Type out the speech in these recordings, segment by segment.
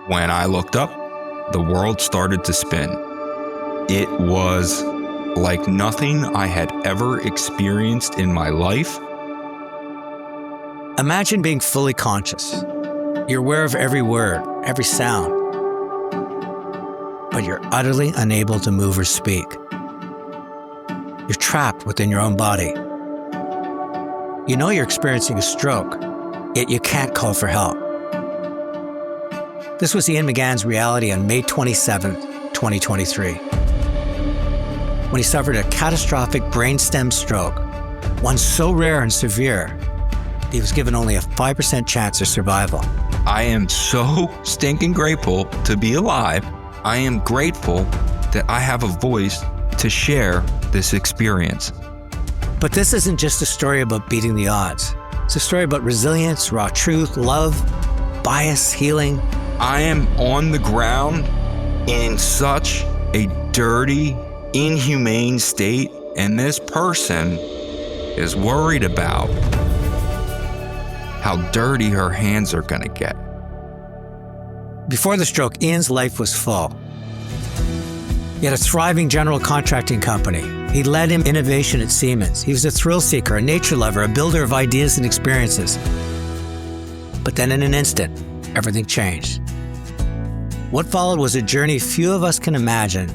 When I looked up, the world started to spin. It was like nothing I had ever experienced in my life. Imagine being fully conscious. You're aware of every word, every sound, but you're utterly unable to move or speak. You're trapped within your own body. You know you're experiencing a stroke, yet you can't call for help. This was Ian McGann's reality on May 27, 2023, when he suffered a catastrophic brainstem stroke, one so rare and severe, he was given only a 5% chance of survival. I am so stinking grateful to be alive. I am grateful that I have a voice to share this experience. But this isn't just a story about beating the odds. It's a story about resilience, raw truth, love, bias, healing. I am on the ground in such a dirty, inhumane state, and this person is worried about how dirty her hands are going to get. Before the stroke, Ian's life was full. He had a thriving general contracting company. He led in innovation at Siemens. He was a thrill seeker, a nature lover, a builder of ideas and experiences. But then in an instant, everything changed. What followed was a journey few of us can imagine,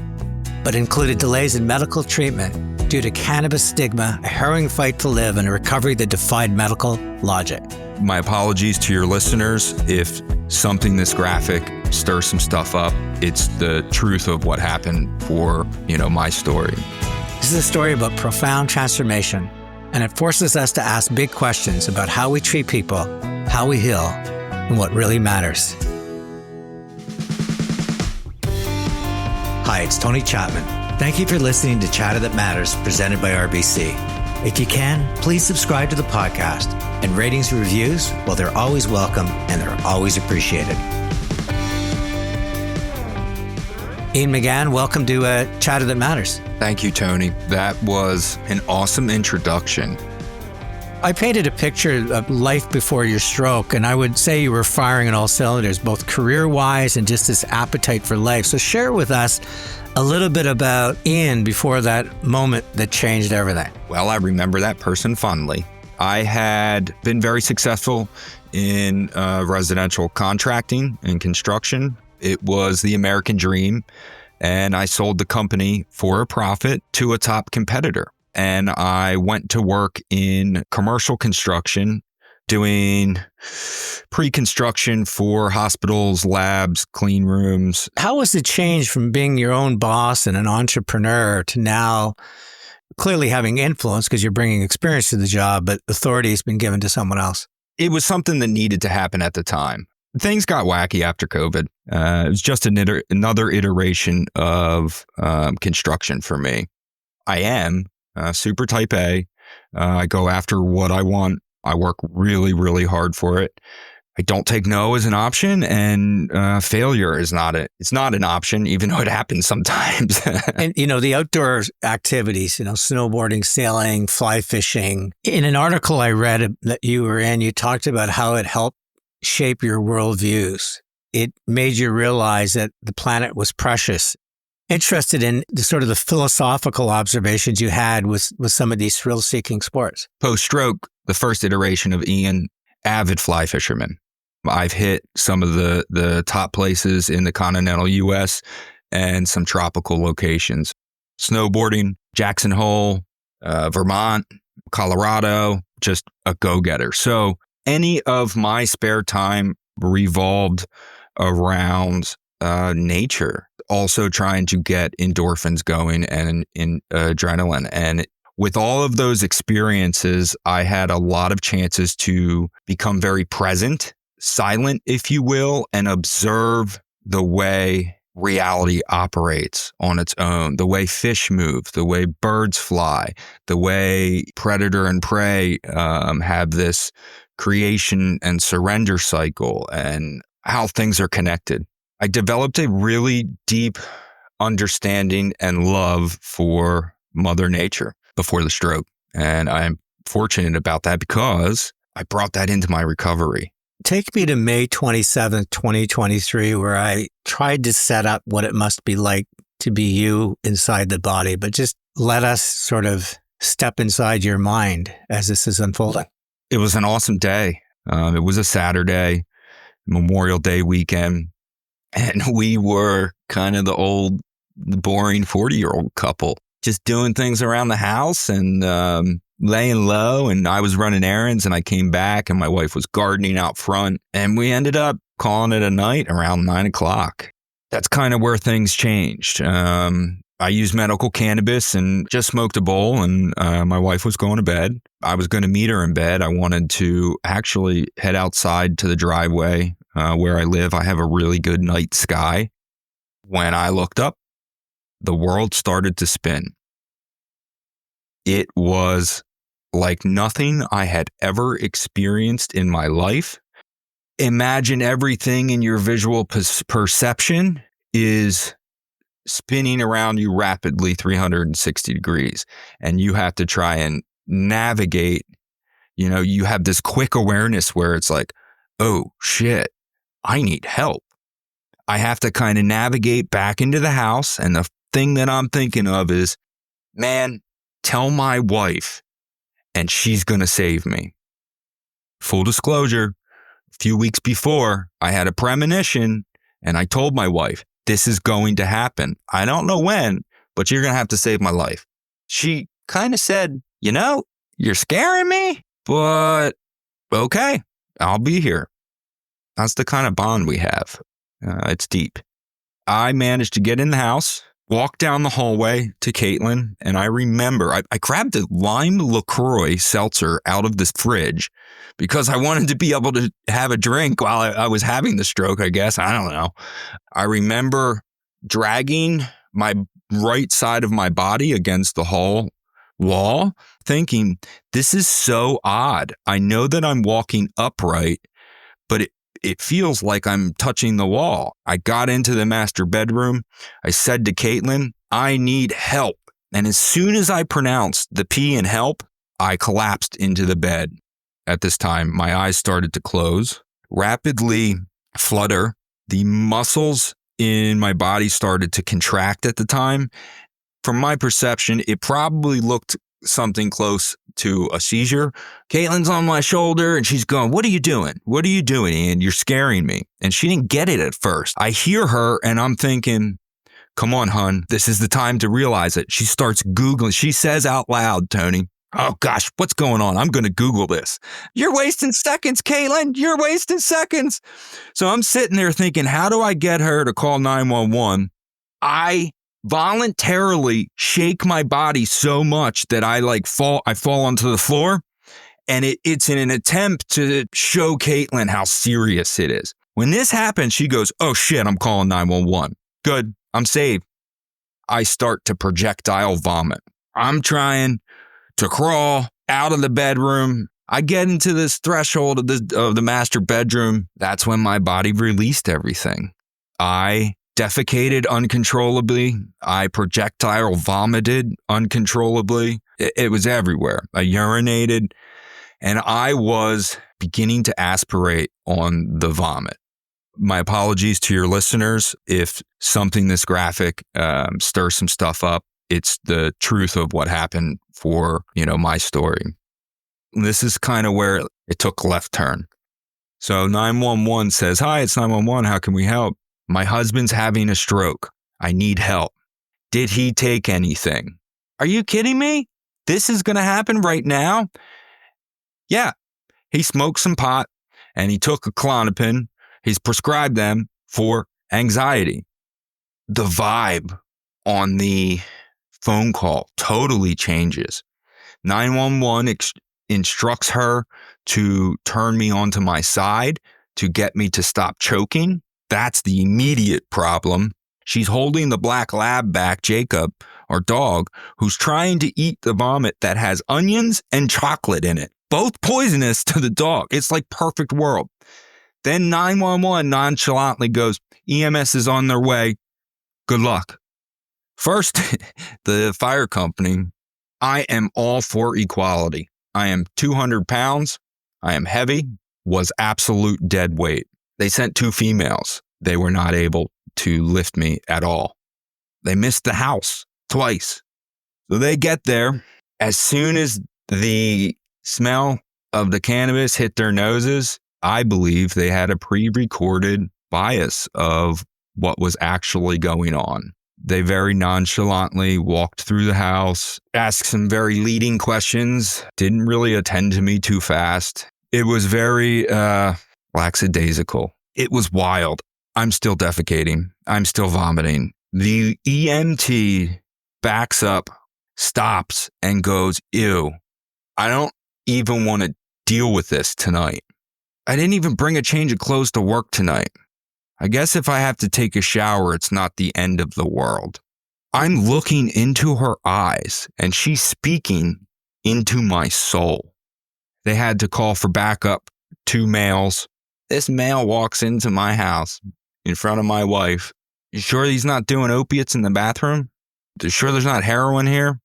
but included delays in medical treatment due to cannabis stigma, a harrowing fight to live, and a recovery that defied medical logic. My apologies to your listeners if something this graphic stirs some stuff up. It's the truth of what happened for, my story. This is a story about profound transformation, and it forces us to ask big questions about how we treat people, how we heal, and what really matters. Hi, it's Tony Chapman. Thank you for listening to Chatter That Matters, presented by RBC. If you can, please subscribe to the podcast, and ratings and reviews, well, they're always welcome and they're always appreciated. Ian McGann, welcome to Chatter That Matters. Thank you, Tony. That was an awesome introduction. I painted a picture of life before your stroke, and I would say you were firing on all cylinders, both career-wise and just this appetite for life. So share with us a little bit about Ian before that moment that changed everything. Well, I remember that person fondly. I had been very successful in residential contracting and construction. It was the American dream, and I sold the company for a profit to a top competitor. And I went to work in commercial construction, doing pre-construction for hospitals, labs, clean rooms. How was the change from being your own boss and an entrepreneur to now clearly having influence because you're bringing experience to the job, but authority has been given to someone else? It was something that needed to happen at the time. Things got wacky after COVID. It was just another iteration of construction for me. I am super type A. I go after what I want. I work really, really hard for it. I don't take no as an option, and failure is it's not an option, even though it happens sometimes. And, the outdoor activities, snowboarding, sailing, fly fishing. In an article I read that you were in, you talked about how it helped shape your worldviews. It made you realize that the planet was precious. Interested in the sort of the philosophical observations you had with some of these thrill-seeking sports. Post-stroke, the first iteration of Ian, avid fly fisherman. I've hit some of the top places in the continental U.S. and some tropical locations. Snowboarding, Jackson Hole, Vermont, Colorado, just a go-getter. So any of my spare time revolved around nature, also trying to get endorphins going and in adrenaline. And with all of those experiences, I had a lot of chances to become very present, silent, if you will, and observe the way reality operates on its own, the way fish move, the way birds fly, the way predator and prey have this creation and surrender cycle, and how things are connected. I developed a really deep understanding and love for Mother Nature before the stroke. And I'm fortunate about that because I brought that into my recovery. Take me to May 27th, 2023, where I tried to set up what it must be like to be you inside the body, but just let us sort of step inside your mind as this is unfolding. It was an awesome day. It was a Saturday, Memorial Day weekend, and we were kind of the boring 40-year-old couple, just doing things around the house and laying low. And I was running errands, and I came back, and my wife was gardening out front, and we ended up calling it a night around 9 o'clock. That's kind of where things changed. I used medical cannabis and just smoked a bowl, and my wife was going to bed. I was going to meet her in bed. I wanted to actually head outside to the driveway where I live. I have a really good night sky. When I looked up, the world started to spin. It was like nothing I had ever experienced in my life. Imagine everything in your visual perception is spinning around you rapidly 360 degrees, and you have to try and navigate. You have this quick awareness where it's like, oh shit, I need help. I have to kind of navigate back into the house, and the thing that I'm thinking of is, man, tell my wife and she's going to save me. Full disclosure, a few weeks before, I had a premonition, and I told my wife, this is going to happen. I don't know when, but you're going to have to save my life. She kind of said, you're scaring me, but okay, I'll be here. That's the kind of bond we have. It's deep. I managed to get in the house, walk down the hallway to Caitlin, and I remember I grabbed a lime LaCroix seltzer out of the fridge because I wanted to be able to have a drink while I was having the stroke, I guess. I don't know. I remember dragging my right side of my body against the hall wall, thinking, this is so odd. I know that I'm walking upright, but it feels like I'm touching the wall. I got into the master bedroom. I said to Caitlin, I need help. And as soon as I pronounced the P in help, I collapsed into the bed. At this time, my eyes started to close, rapidly flutter. The muscles in my body started to contract at the time. From my perception, it probably looked something close to a seizure. Caitlin's on my shoulder and she's going, what are you doing? What are you doing, Ian? You're scaring me. And she didn't get it at first. I hear her and I'm thinking, come on, hun, this is the time to realize it. She starts Googling. She says out loud, Tony, oh gosh, what's going on? I'm going to Google this. You're wasting seconds, Caitlin. You're wasting seconds. So I'm sitting there thinking, how do I get her to call 911? I voluntarily shake my body so much that I fall onto the floor, and it's in an attempt to show Caitlin how serious it is. When this happens, she goes, oh shit, I'm calling 911. Good, I'm saved. I start to projectile vomit. I'm trying to crawl out of the bedroom. I get into this threshold of the master bedroom. That's when my body released everything. I defecated uncontrollably. I projectile vomited uncontrollably. It was everywhere. I urinated, and I was beginning to aspirate on the vomit. My apologies to your listeners if something this graphic stirs some stuff up. It's the truth of what happened for, my story. This is kind of where it took a left turn. So 911 says, hi, it's 911. How can we help? My husband's having a stroke. I need help. Did he take anything? Are you kidding me? This is going to happen right now? Yeah. He smoked some pot and he took a Klonopin. He's prescribed them for anxiety. The vibe on the phone call totally changes. 911 instructs her to turn me onto my side to get me to stop choking. That's the immediate problem. She's holding the black lab back, Jacob, our dog, who's trying to eat the vomit that has onions and chocolate in it, both poisonous to the dog. It's like perfect world. Then 911 nonchalantly goes, EMS is on their way. Good luck. First, the fire company, I am all for equality. I am 200 pounds. I am heavy. was absolute dead weight. They sent 2 females. They were not able to lift me at all. They missed the house twice. So they get there. As soon as the smell of the cannabis hit their noses, I believe they had a pre-recorded bias of what was actually going on. They very nonchalantly walked through the house, asked some very leading questions, didn't really attend to me too fast. It was very lackadaisical. It was wild. I'm still defecating. I'm still vomiting. The EMT backs up, stops, and goes, ew, I don't even want to deal with this tonight. I didn't even bring a change of clothes to work tonight. I guess if I have to take a shower, it's not the end of the world. I'm looking into her eyes, and she's speaking into my soul. They had to call for backup. 2 males. This male walks into my house in front of my wife. You sure he's not doing opiates in the bathroom? You sure there's not heroin here?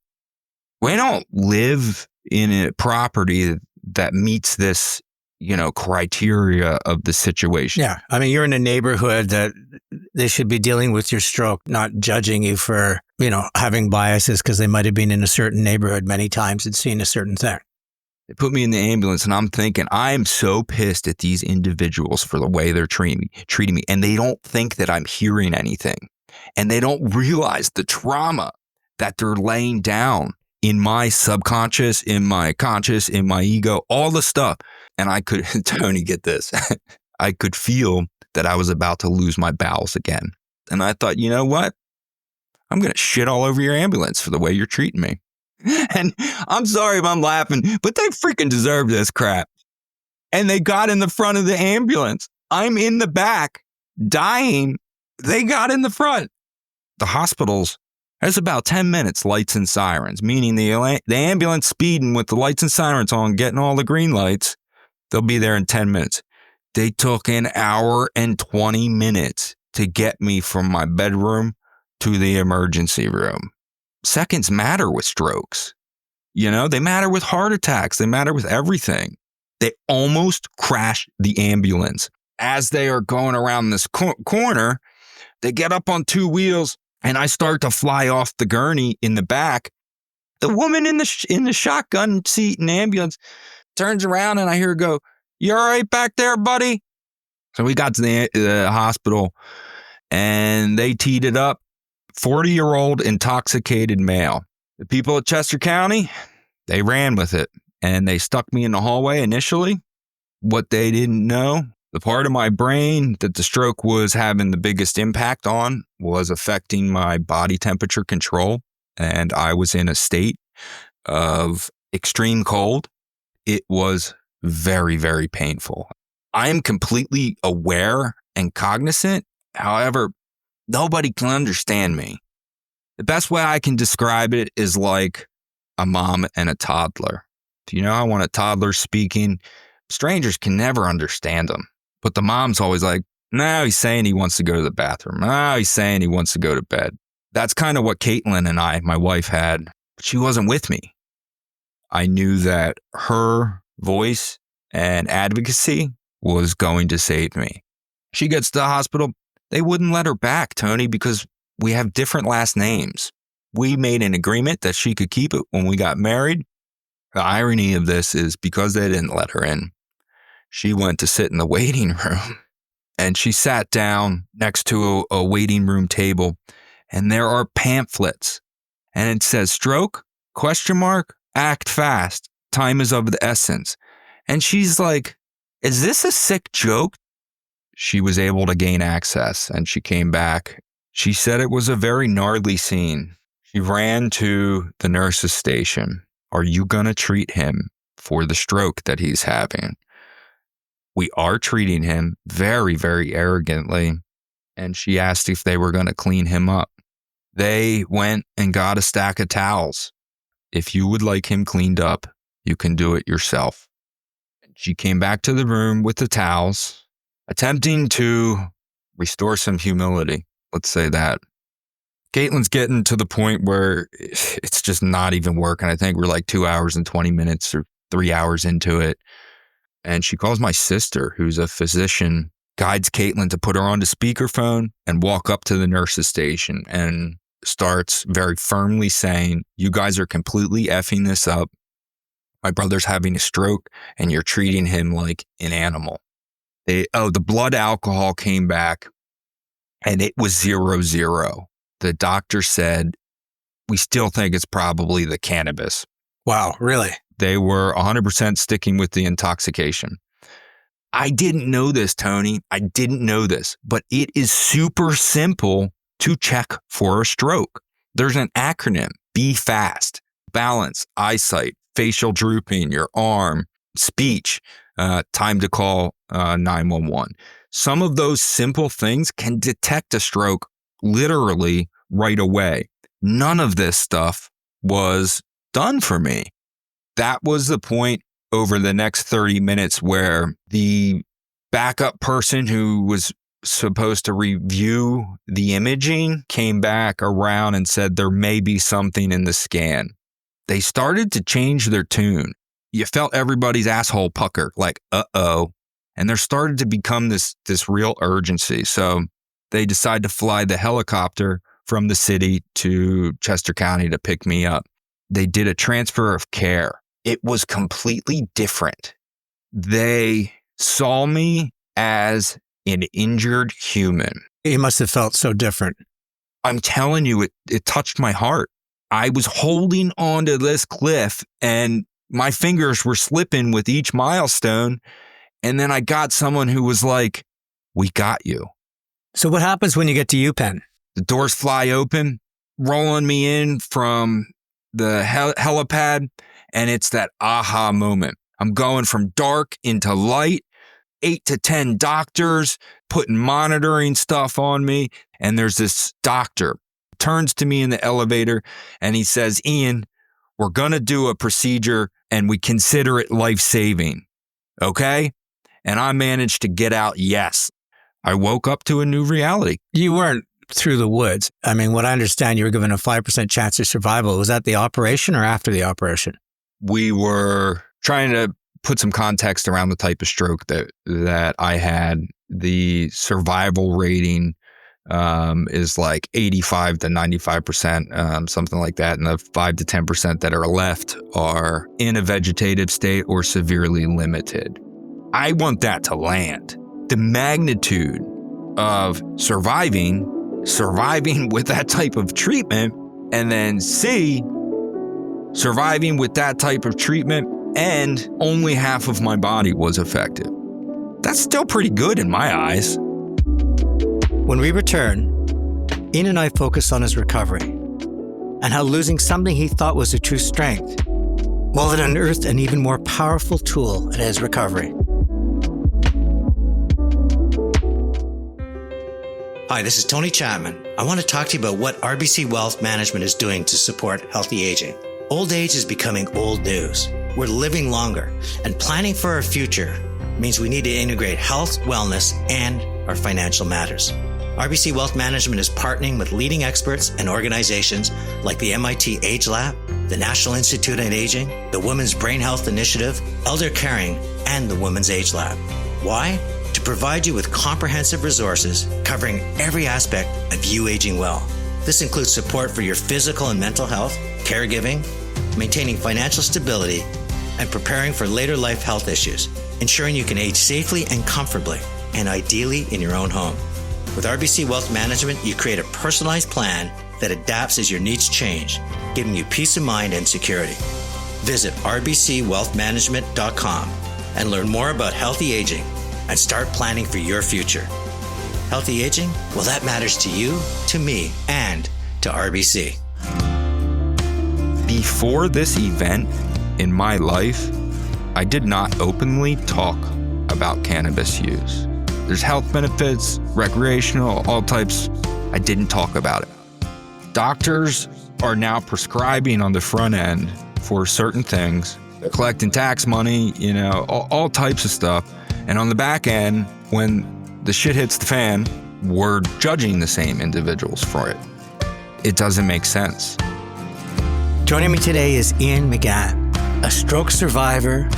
We don't live in a property that meets this, criteria of the situation. Yeah. I mean, you're in a neighborhood that they should be dealing with your stroke, not judging you for, having biases because they might have been in a certain neighborhood many times and seen a certain thing. They put me in the ambulance and I'm thinking, I am so pissed at these individuals for the way they're treating me. And they don't think that I'm hearing anything. And they don't realize the trauma that they're laying down in my subconscious, in my conscious, in my ego, all the stuff. And I could, Tony, get this. I could feel that I was about to lose my bowels again. And I thought, you know what? I'm going to shit all over your ambulance for the way you're treating me. And I'm sorry if I'm laughing, but they freaking deserve this crap. And they got in the front of the ambulance. I'm in the back, dying. They got in the front. The hospitals, there's about 10 minutes, lights and sirens, meaning the ambulance speeding with the lights and sirens on, getting all the green lights. They'll be there in 10 minutes. They took an hour and 20 minutes to get me from my bedroom to the emergency room. Seconds matter with strokes. They matter with heart attacks. They matter with everything. They almost crashed the ambulance. As they are going around this corner, they get up on 2 wheels and I start to fly off the gurney in the back. The woman in the shotgun seat in the ambulance turns around and I hear her go, "You all right back there, buddy?" So we got to the hospital and they teed it up. 40-year-old intoxicated male. The people at Chester County, they ran with it and they stuck me in the hallway initially. What they didn't know, the part of my brain that the stroke was having the biggest impact on was affecting my body temperature control. And I was in a state of extreme cold. It was very, very painful. I am completely aware and cognizant. However, nobody can understand me. The best way I can describe it is like a mom and a toddler. Do you know how when a toddler's speaking, strangers can never understand them. But the mom's always like, no, he's saying he wants to go to the bathroom. No, he's saying he wants to go to bed. That's kind of what Caitlin and I, my wife, had. But she wasn't with me. I knew that her voice and advocacy was going to save me. She gets to the hospital. They wouldn't let her back, Tony, because we have different last names. We made an agreement that she could keep it when we got married. The irony of this is because they didn't let her in, she went to sit in the waiting room and she sat down next to a waiting room table and there are pamphlets and it says stroke, ? Act fast. Time is of the essence. And she's like, is this a sick joke? She was able to gain access and she came back. She said it was a very gnarly scene. She ran to the nurse's station. Are you going to treat him for the stroke that he's having? We are treating him very, very arrogantly. And she asked if they were going to clean him up. They went and got a stack of towels. If you would like him cleaned up, you can do it yourself. She came back to the room with the towels, attempting to restore some humility. Let's say that. Caitlin's getting to the point where it's just not even working. I think we're like 2 hours and 20 minutes or 3 hours into it. And she calls my sister, who's a physician, guides Caitlin to put her on the speakerphone and walk up to the nurse's station and starts very firmly saying, you guys are completely effing this up. My brother's having a stroke and you're treating him like an animal. The blood alcohol came back and it was 0-0. The doctor said, we still think it's probably the cannabis. Wow, really? They were 100% sticking with the intoxication. I didn't know this, Tony. I didn't know this, but it is super simple to check for a stroke. There's an acronym: be fast, balance, eyesight, facial drooping, your arm, speech, time to call 911. Some of those simple things can detect a stroke literally right away. None of this stuff was done for me. That was the point over the next 30 minutes where the backup person who was supposed to review the imaging came back around and said there may be something in the scan. They started to change their tune. You felt everybody's asshole pucker, like, uh-oh. And there started to become this real urgency. So they decided to fly the helicopter from the city to Chester County to pick me up. They did a transfer of care. It was completely different. They saw me as an injured human. You must have felt so different. I'm telling you, it touched my heart. I was holding onto this cliff and my fingers were slipping with each milestone. And then I got someone who was like, we got you. So what happens when you get to UPenn? The doors fly open, rolling me in from the helipad, and it's that aha moment. I'm going from dark into light, 8 to 10 doctors putting monitoring stuff on me, and there's this doctor turns to me in the elevator, and he says, Ian, we're going to do a procedure, and we consider it life-saving, okay? And I managed to get out, yes. I woke up to a new reality. You weren't through the woods. I mean, what I understand, you were given a 5% chance of survival. Was that the operation or after the operation? We were trying to put some context around the type of stroke that I had. The survival rating is like 85 to 95%, something like that. And the 5 to 10% that are left are in a vegetative state or severely limited. I want that to land. The magnitude of surviving with that type of treatment, and then C, surviving with that type of treatment and only half of my body was affected. That's still pretty good in my eyes. When we return, Ian and I focus on his recovery and how losing something he thought was a true strength, well, it unearthed an even more powerful tool in his recovery. Hi, this is Tony Chapman. I want to talk to you about what RBC Wealth Management is doing to support healthy aging. Old age is becoming old news. We're living longer, and planning for our future means we need to integrate health, wellness, and our financial matters. RBC Wealth Management is partnering with leading experts and organizations like the MIT Age Lab, the National Institute on Aging, the Women's Brain Health Initiative, Elder Caring, and the Women's Age Lab. Why? To provide you with comprehensive resources covering every aspect of you aging well. This includes support for your physical and mental health, caregiving, maintaining financial stability, and preparing for later life health issues, ensuring you can age safely and comfortably, and ideally in your own home. With RBC Wealth Management, you create a personalized plan that adapts as your needs change, giving you peace of mind and security. Visit rbcwealthmanagement.com and learn more about healthy aging and start planning for your future. Healthy aging? Well, that matters to you, to me, and to RBC. Before this event in my life, I did not openly talk about cannabis use. There's health benefits, recreational, all types. I didn't talk about it. Doctors are now prescribing on the front end for certain things. They're collecting tax money, all types of stuff. And on the back end, when the shit hits the fan, we're judging the same individuals for it. It doesn't make sense. Joining me today is Ian McGann, a stroke survivor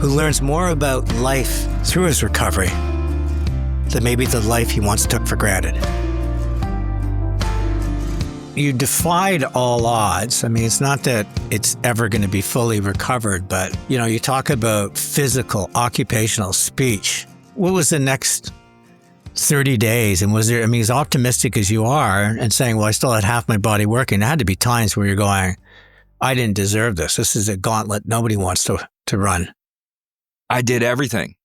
who learns more about life through his recovery than maybe the life he once took for granted. You defied all odds. I mean, it's not that it's ever going to be fully recovered, but, you talk about physical, occupational, speech. What was the next 30 days? And was there, as optimistic as you are and saying, well, I still had half my body working, there had to be times where you're going, I didn't deserve this. This is a gauntlet nobody wants to run. I did everything.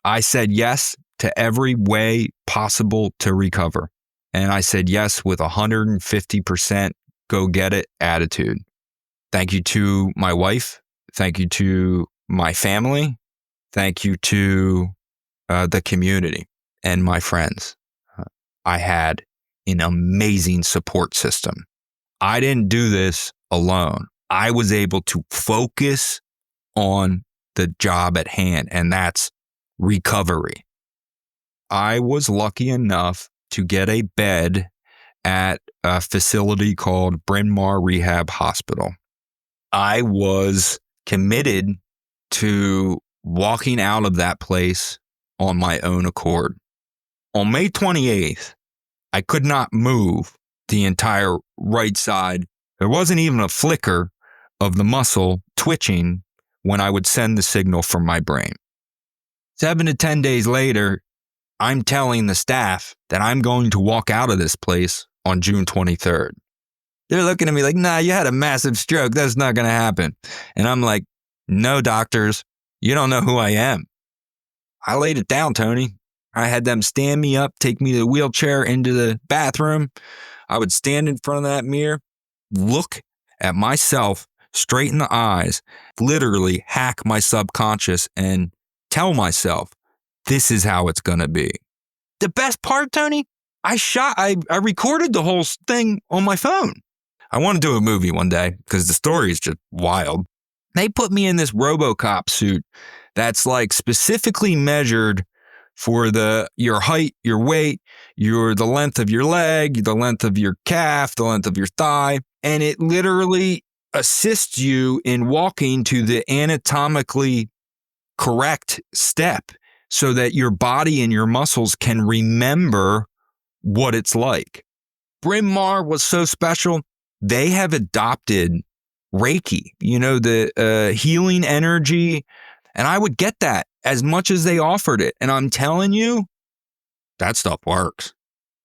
I said yes to every way possible to recover. And I said yes with 150% go get it attitude. Thank you to my wife. Thank you to my family. Thank you to the community and my friends. I had an amazing support system. I didn't do this alone. I was able to focus on the job at hand, and that's recovery. I was lucky enough to get a bed at a facility called Bryn Mawr Rehab Hospital. I was committed to walking out of that place on my own accord. On May 28th, I could not move the entire right side. There wasn't even a flicker of the muscle twitching when I would send the signal from my brain. 7 to 10 days later, I'm telling the staff that I'm going to walk out of this place on June 23rd. They're looking at me like, nah, you had a massive stroke. That's not going to happen. And I'm like, no, doctors, you don't know who I am. I laid it down, Tony. I had them stand me up, take me to the wheelchair into the bathroom. I would stand in front of that mirror, look at myself straight in the eyes, literally hack my subconscious and tell myself, this is how it's going to be. The best part, Tony, I recorded the whole thing on my phone. I want to do a movie one day because the story is just wild. They put me in this RoboCop suit that's like specifically measured for your height, your weight, the length of your leg, the length of your calf, the length of your thigh. And it literally assists you in walking to the anatomically correct step so that your body and your muscles can remember what it's like. Bryn Mawr was so special. They have adopted Reiki, the healing energy. And I would get that as much as they offered it. And I'm telling you, that stuff works.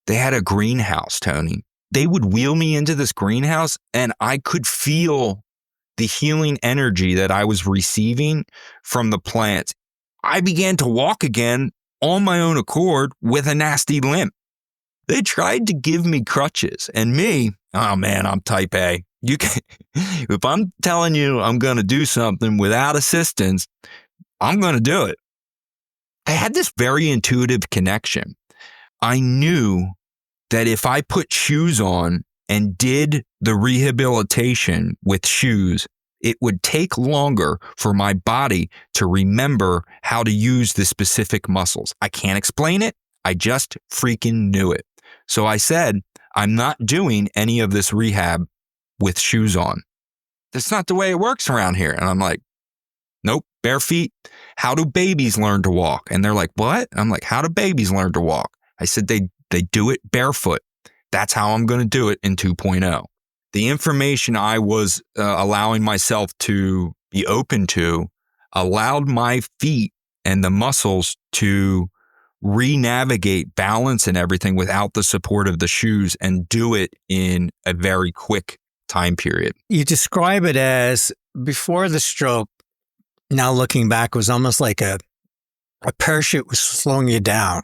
They had a greenhouse, Tony. They would wheel me into this greenhouse and I could feel the healing energy that I was receiving from the plants. I began to walk again on my own accord with a nasty limp. They tried to give me crutches and me, oh man, I'm type A. If I'm telling you I'm going to do something without assistance, I'm going to do it. I had this very intuitive connection. I knew that if I put shoes on and did the rehabilitation with shoes, it would take longer for my body to remember how to use the specific muscles. I can't explain it. I just freaking knew it. So I said, I'm not doing any of this rehab with shoes on. That's not the way it works around here. And I'm like, nope, bare feet. How do babies learn to walk? And they're like, what? I'm like, how do babies learn to walk? I said, they do it barefoot. That's how I'm going to do it in 2.0. The information I was allowing myself to be open to allowed my feet and the muscles to re-navigate balance and everything without the support of the shoes and do it in a very quick time period. You describe it as before the stroke, now looking back, was almost like a parachute was slowing you down.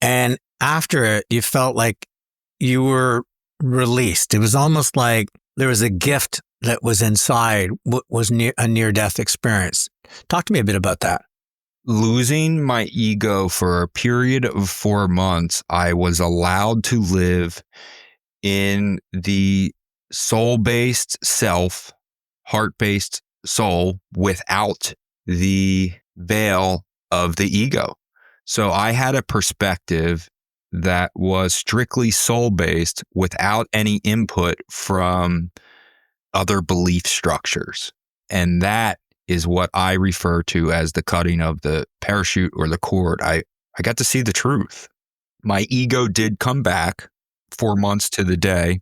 And after it, you felt like you were released. It was almost like there was a gift that was inside what was a near-death experience. Talk to me a bit about that. Losing my ego for a period of 4 months, I was allowed to live in the soul-based self, heart-based soul without the veil of the ego. So I had a perspective that was strictly soul-based without any input from other belief structures. And that is what I refer to as the cutting of the parachute or the cord. I got to see the truth. My ego did come back 4 months to the day.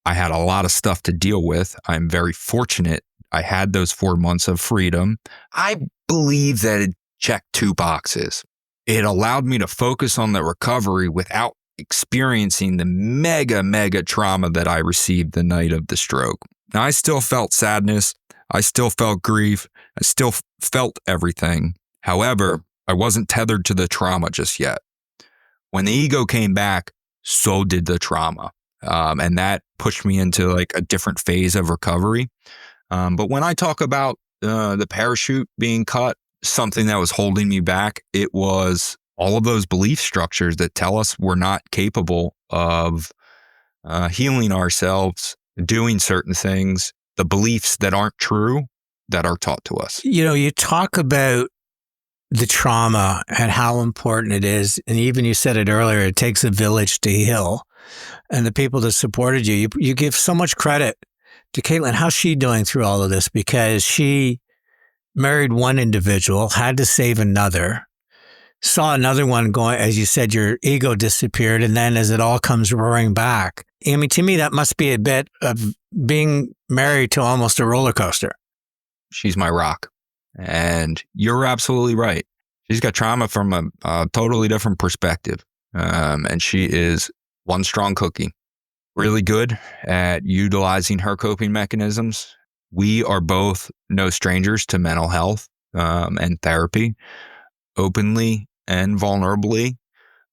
I had a lot of stuff to deal with. I'm very fortunate I had those 4 months of freedom. I believe that it checked 2 boxes. It allowed me to focus on the recovery without experiencing the mega trauma that I received the night of the stroke. Now, I still felt sadness. I still felt grief. I still felt everything. However, I wasn't tethered to the trauma just yet. When the ego came back, so did the trauma. And that pushed me into like a different phase of recovery. But when I talk about the parachute being cut, something that was holding me back, it was all of those belief structures that tell us we're not capable of healing ourselves, doing certain things, the beliefs that aren't true that are taught to us. You know, you talk about the trauma and how important it is. And even you said it earlier, it takes a village to heal. And the people that supported you, you give so much credit to Caitlin. How's she doing through all of this? Because she married one individual, had to save another, saw another one going, as you said, your ego disappeared. And then as it all comes roaring back, I mean, to me, that must be a bit of being married to almost a roller coaster. She's my rock. And you're absolutely right. She's got trauma from a totally different perspective. And she is one strong cookie, really good at utilizing her coping mechanisms. We are both no strangers to mental health and therapy, openly and vulnerably.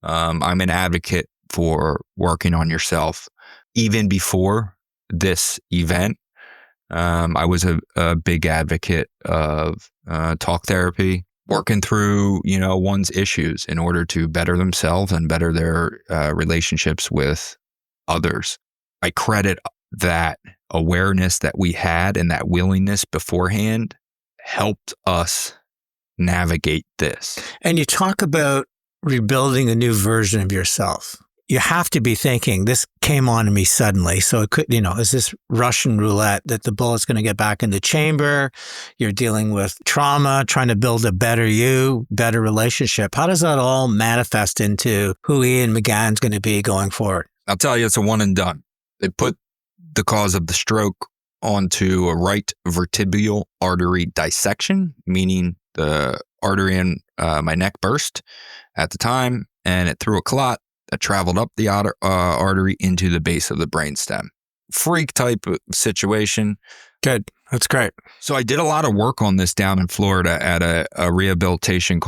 I'm an advocate for working on yourself. Even before this event, I was a big advocate of talk therapy, working through, one's issues in order to better themselves and better their relationships with others. I credit that awareness that we had and that willingness beforehand helped us navigate this. And you talk about rebuilding a new version of yourself. You have to be thinking, this came on to me suddenly. So it could, is this Russian roulette that the bullet's going to get back in the chamber? You're dealing with trauma, trying to build a better you, better relationship. How does that all manifest into who Ian McGann's going to be going forward? I'll tell you, it's a one and done. They put the cause of the stroke onto a right vertebral artery dissection, meaning the artery in my neck burst at the time, and it threw a clot that traveled up the artery into the base of the brainstem. Freak type of situation. Good. That's great. So I did a lot of work on this down in Florida at a rehabilitation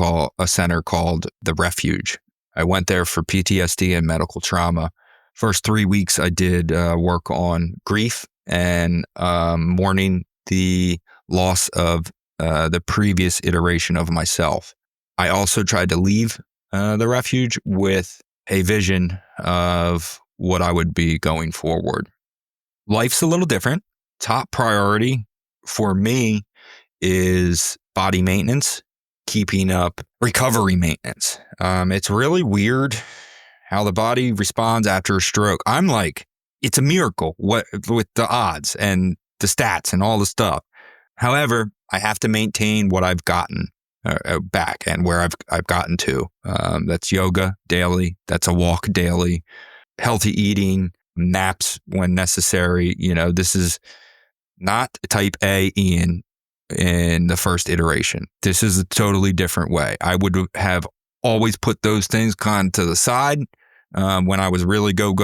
center called The Refuge. I went there for PTSD and medical trauma. First 3 weeks, I did work on grief and mourning the loss of the previous iteration of myself. I also tried to leave the refuge with a vision of what I would be going forward. Life's a little different. Top priority for me is body maintenance, keeping up recovery maintenance. It's really weird how the body responds after a stroke. I'm like, it's a miracle with the odds and the stats and all the stuff. However, I have to maintain what I've gotten back and where I've gotten to. That's yoga daily. That's a walk daily. Healthy eating, naps when necessary. This is not type A Ian in the first iteration. This is a totally different way. I would have always put those things kind of to the side when I was really go.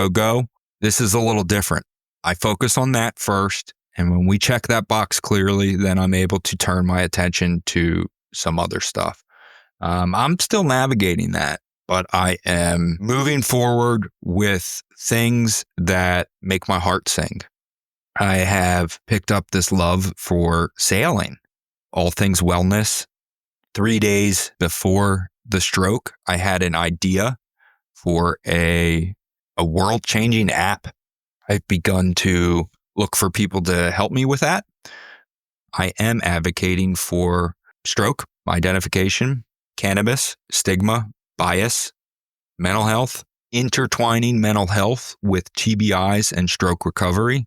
This is a little different. I focus on that first. And when we check that box clearly, then I'm able to turn my attention to some other stuff. I'm still navigating that, but I am moving forward with things that make my heart sing. I have picked up this love for sailing, all things wellness. 3 days before the stroke, I had an idea for a world-changing app. I've begun to look for people to help me with that. I am advocating for stroke identification, cannabis, stigma, bias, mental health, intertwining mental health with TBIs and stroke recovery.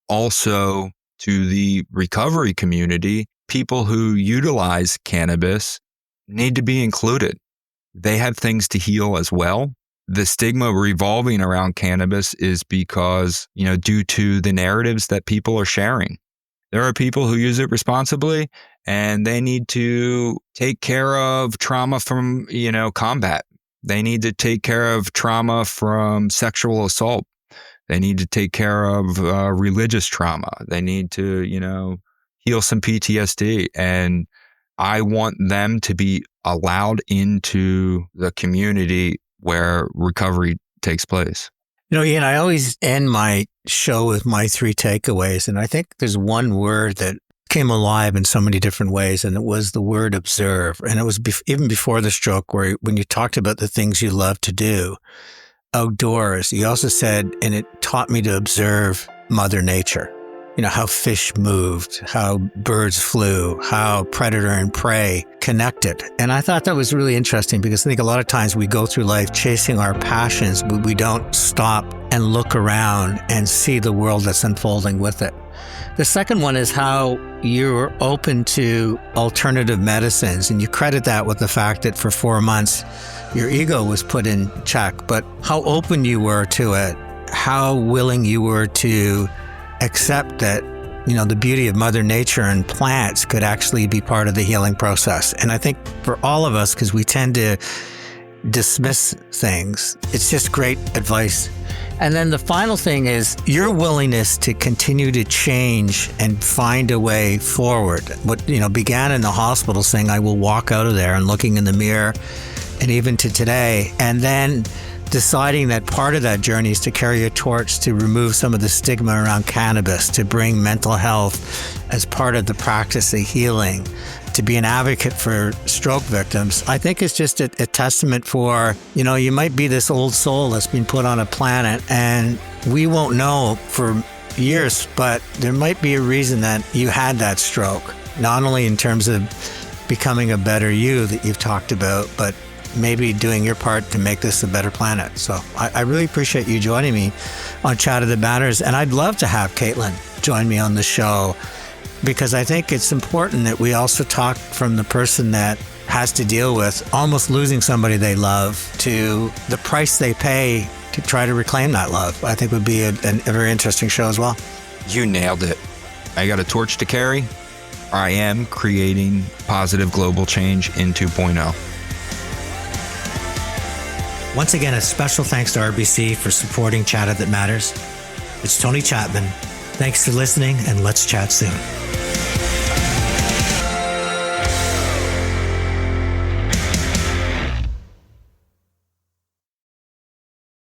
Also, to the recovery community, people who utilize cannabis need to be included. They have things to heal as well. The stigma revolving around cannabis is because, due to the narratives that people are sharing. There are people who use it responsibly, and they need to take care of trauma from, combat. They need to take care of trauma from sexual assault. They need to take care of religious trauma. They need to, heal some PTSD. And I want them to be allowed into the community where recovery takes place. Ian, I always end my show with my 3 takeaways. And I think there's one word that came alive in so many different ways, and it was the word observe. And it was even before the stroke, when you talked about the things you love to do outdoors, you also said, and it taught me to observe Mother Nature. How fish moved, how birds flew, how predator and prey connected. And I thought that was really interesting, because I think a lot of times we go through life chasing our passions, but we don't stop and look around and see the world that's unfolding with it. The second one is how you're open to alternative medicines, and you credit that with the fact that for 4 months, your ego was put in check, but how open you were to it, how willing you were to accept that, the beauty of Mother Nature and plants could actually be part of the healing process. And I think for all of us, because we tend to dismiss things, it's just great advice. And then the final thing is your willingness to continue to change and find a way forward. What, began in the hospital saying, I will walk out of there, and looking in the mirror, and even to today, and then deciding that part of that journey is to carry a torch to remove some of the stigma around cannabis, to bring mental health as part of the practice of healing, to be an advocate for stroke victims. I think it's just a testament for, you might be this old soul that's been put on a planet, and we won't know for years, but there might be a reason that you had that stroke, not only in terms of becoming a better you that you've talked about, but maybe doing your part to make this a better planet. So I really appreciate you joining me on Chatter That Matters. And I'd love to have Caitlin join me on the show, because I think it's important that we also talk from the person that has to deal with almost losing somebody they love to the price they pay to try to reclaim that love. I think would be a very interesting show as well. You nailed it. I got a torch to carry. I am creating positive global change in 2.0. Once again, a special thanks to RBC for supporting Chatter That Matters. It's Tony Chapman. Thanks for listening, and let's chat soon.